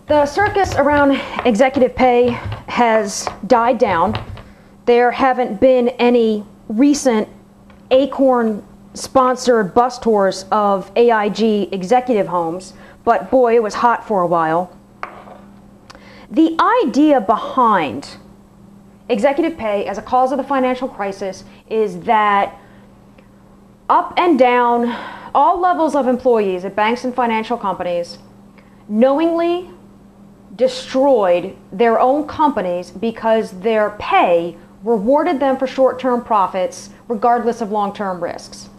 The circus around executive pay has died down. There haven't been any recent Acorn-sponsored bus tours of AIG executive homes, but boy, it was hot for a while. The idea behind executive pay as a cause of the financial crisis is that up and down, all levels of employees at banks and financial companies knowingly destroyed their own companies because their pay rewarded them for short-term profits regardless of long-term risks.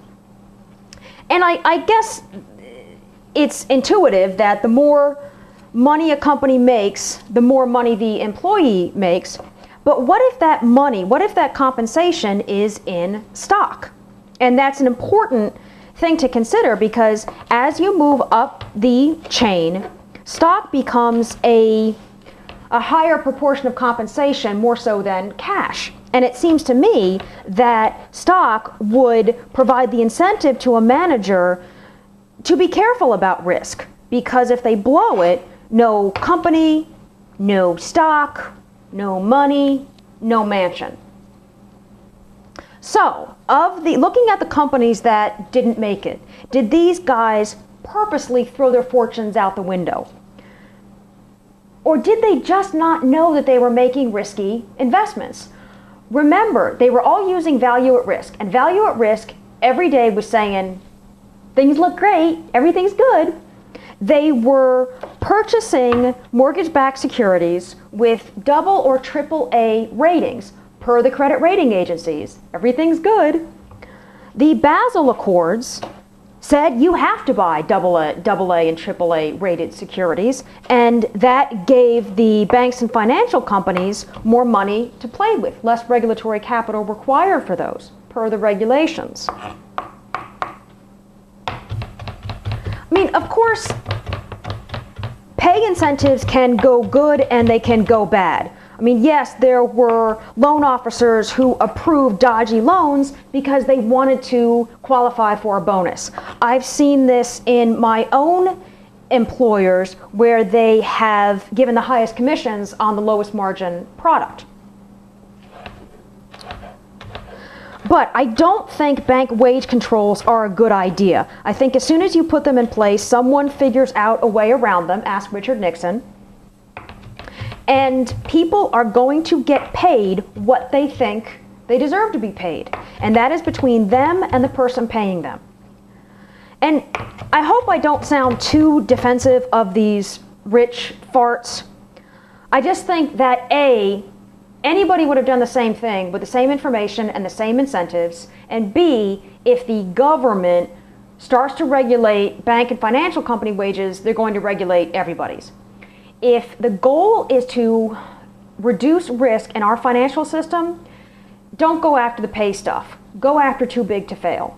And I guess it's intuitive that the more money a company makes, the more money the employee makes. But what if that money, what if that compensation is in stock? And that's an important thing to consider, because as you move up the chain, stock becomes a higher proportion of compensation, more so than cash. And it seems to me that stock would provide the incentive to a manager to be careful about risk, because if they blow it, no company, no stock, no money, no mansion. So, looking at the companies that didn't make it, did these guys purposely throw their fortunes out the window? Or did they just not know that they were making risky investments? Remember, they were all using value at risk, and value at risk every day was saying, things look great, everything's good. They were purchasing mortgage-backed securities with AA or AAA ratings per the credit rating agencies. Everything's good. The Basel Accords said you have to buy AA and AAA rated securities, and that gave the banks and financial companies more money to play with, less regulatory capital required for those per the regulations. I mean, of course, pay incentives can go good and they can go bad. I mean, yes, there were loan officers who approved dodgy loans because they wanted to qualify for a bonus. I've seen this in my own employers where they have given the highest commissions on the lowest margin product. But I don't think bank wage controls are a good idea. I think as soon as you put them in place, someone figures out a way around them. Ask Richard Nixon. And people are going to get paid what they think they deserve to be paid. And that is between them and the person paying them. And I hope I don't sound too defensive of these rich farts. I just think that anybody would have done the same thing with the same information and the same incentives, and B, if the government starts to regulate bank and financial company wages, they're going to regulate everybody's. If the goal is to reduce risk in our financial system, don't go after the pay stuff. Go after too big to fail.